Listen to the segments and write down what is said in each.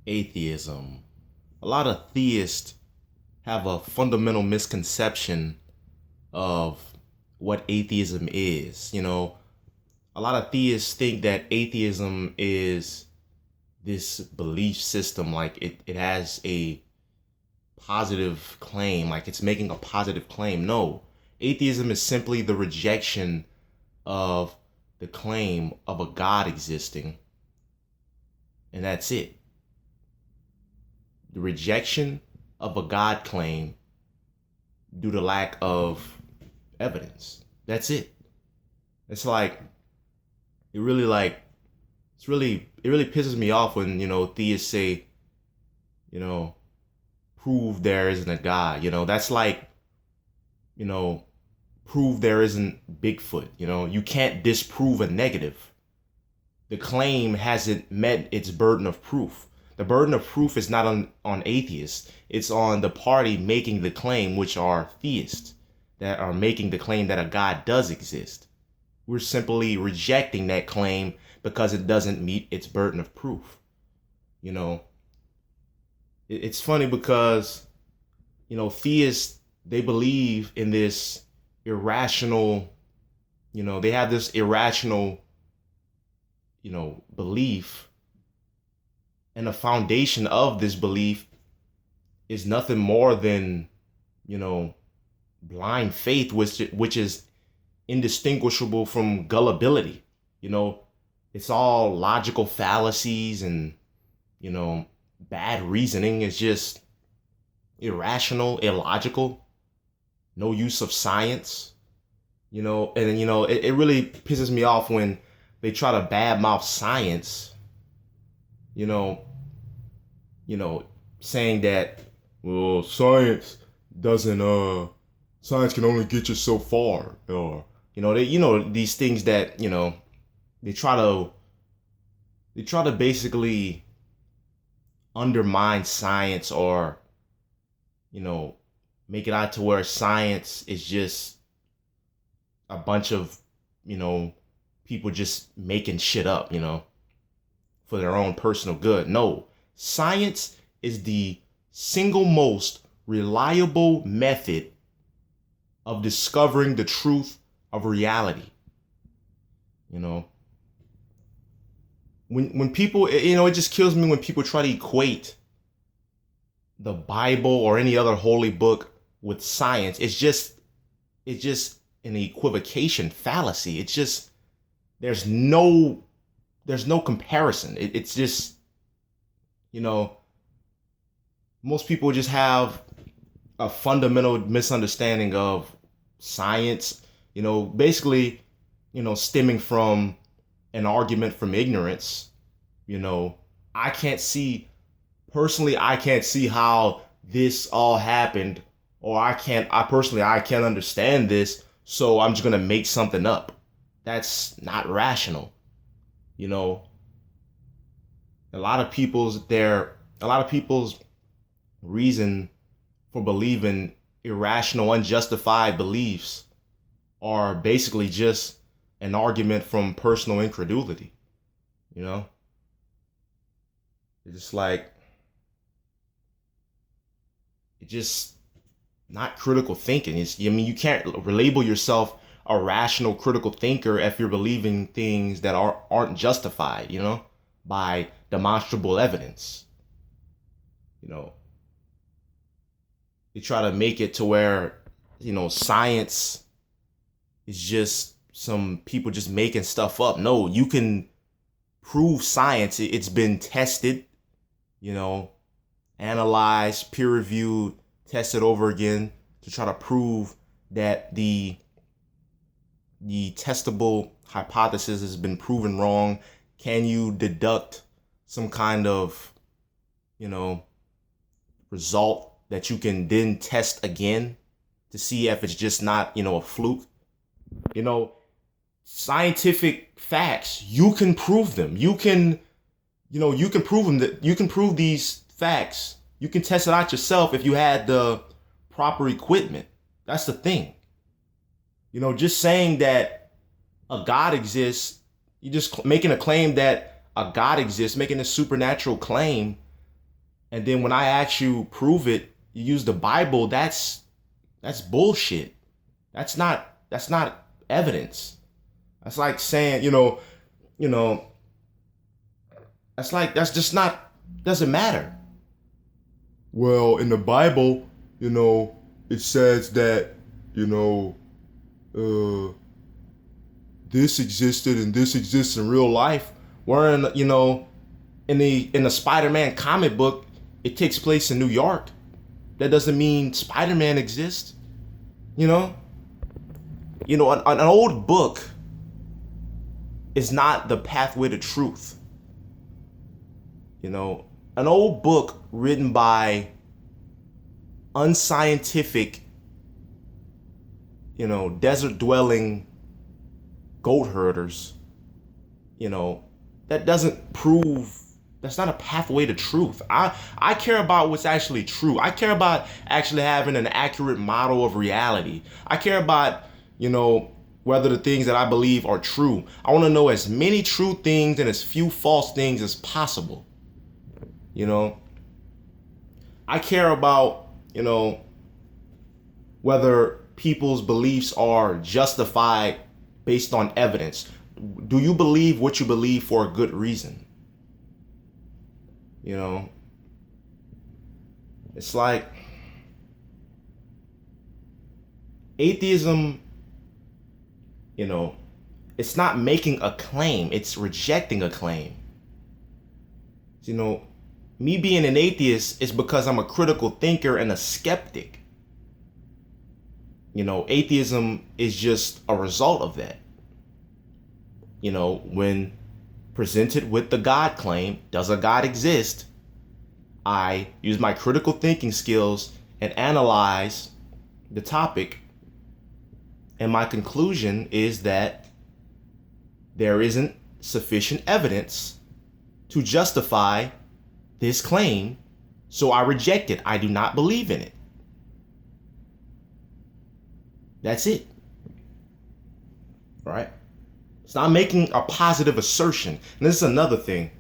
Atheism. A lot of theists have a fundamental misconception of what atheism is. A lot of theists think that atheism is this belief system, like it has a positive claim, like it's making a positive claim. No, atheism is simply the rejection of the claim of a God existing. And that's it. The rejection of a God claim due to lack of evidence. That's it. It's like, it really pisses me off when, theists say, prove there isn't a God. That's like, prove there isn't Bigfoot. You can't disprove a negative. The claim hasn't met its burden of proof. The burden of proof is not on atheists. It's on the party making the claim, which are theists, that are making the claim that a God does exist. We're simply rejecting that claim because it doesn't meet its burden of proof. It's funny because, theists, they believe in this irrational, they have this irrational, belief. And the foundation of this belief is nothing more than, blind faith, which is indistinguishable from gullibility. It's all logical fallacies and, bad reasoning. It's just irrational, illogical, no use of science, it really pisses me off when they try to badmouth science, saying that, well, science can only get you so far, or these things that they try to basically undermine science, or make it out to where science is just a bunch of people just making shit up, for their own personal good. No, science is the single most reliable method of discovering the truth of reality. When people, it just kills me when people try to equate the Bible or any other holy book with science. It's just an equivocation, fallacy. It's just, there's no comparison. It's just, most people just have a fundamental misunderstanding of science, basically, stemming from an argument from ignorance. I can't see how this all happened, or I can't understand this, so I'm just going to make something up. That's not rational. A lot of people's reason for believing irrational, unjustified beliefs are basically just an argument from personal incredulity. It's just like, it's just not critical thinking. You can't label yourself a rational, critical thinker if you're believing things that aren't justified, by demonstrable evidence. They try to make it to where, science is just some people just making stuff up. No, you can prove science. It's been tested, analyzed, peer-reviewed, tested over again to try to prove that the testable hypothesis has been proven wrong. Can you deduct some kind of, result that you can then test again to see if it's just not, a fluke? Scientific facts, you can prove them. You can prove them, that you can prove these facts. You can test it out yourself if you had the proper equipment. That's the thing. Just saying that a God exists, you just making a claim that a God exists, making a supernatural claim, And then when I ask you prove it, you use the Bible. That's bullshit. That's not evidence. That's like saying, you know, that's just not, doesn't matter. Well, in the Bible, it says that, uh, this existed and this exists in real life. We're in the Spider-Man comic book, it takes place in New York. That doesn't mean Spider-Man exists. An old book is not the pathway to truth. An old book written by unscientific, desert dwelling goat herders, that doesn't prove, that's not a pathway to truth. I care about what's actually true. I care about actually having an accurate model of reality. I care about, whether the things that I believe are true. I want to know as many true things and as few false things as possible. I care about, whether people's beliefs are justified based on evidence. Do you believe what you believe for a good reason? It's like atheism, it's not making a claim, it's rejecting a claim. Me being an atheist is because I'm a critical thinker and a skeptic. Atheism is just a result of that. When presented with the God claim, does a God exist? I use my critical thinking skills and analyze the topic. And my conclusion is that there isn't sufficient evidence to justify this claim, so I reject it. I do not believe in it. That's it. Right? It's not making a positive assertion. And this is another thing.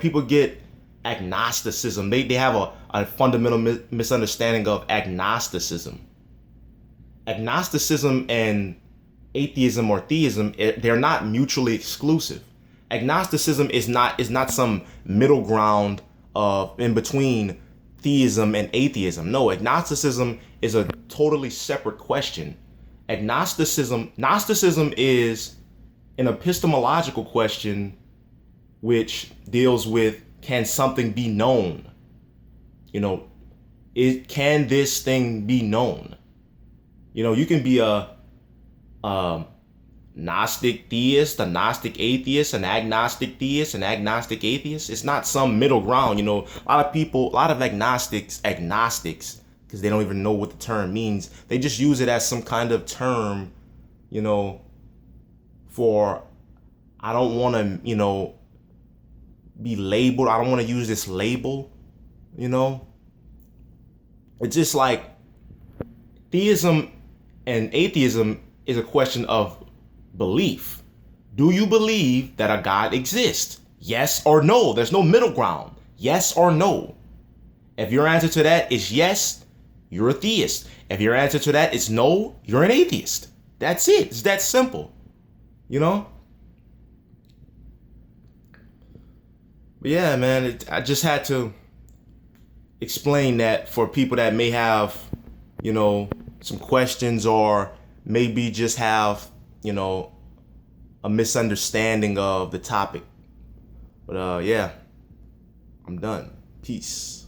People get agnosticism. They have a fundamental misunderstanding of agnosticism. Agnosticism and atheism or theism, they're not mutually exclusive. Agnosticism is not some middle ground of in between theism and atheism. No, agnosticism is a totally separate question. Gnosticism is an epistemological question which deals with, can something be known? Can this thing be known? You can be a Gnostic theist, a Gnostic atheist, an agnostic theist, an agnostic atheist. It's not some middle ground. A lot of agnostics, because they don't even know what the term means. They just use it as some kind of term, for, I don't want to, be labeled. I don't want to use this label, It's just like theism and atheism is a question of belief. Do you believe that a God exists? Yes or no. There's no middle ground. Yes or no. If your answer to that is yes, you're a theist. If your answer to that is no, you're an atheist. That's it. It's that simple. But yeah, man, I just had to explain that for people that may have, some questions or maybe just have, a misunderstanding of the topic. But yeah, I'm done. Peace.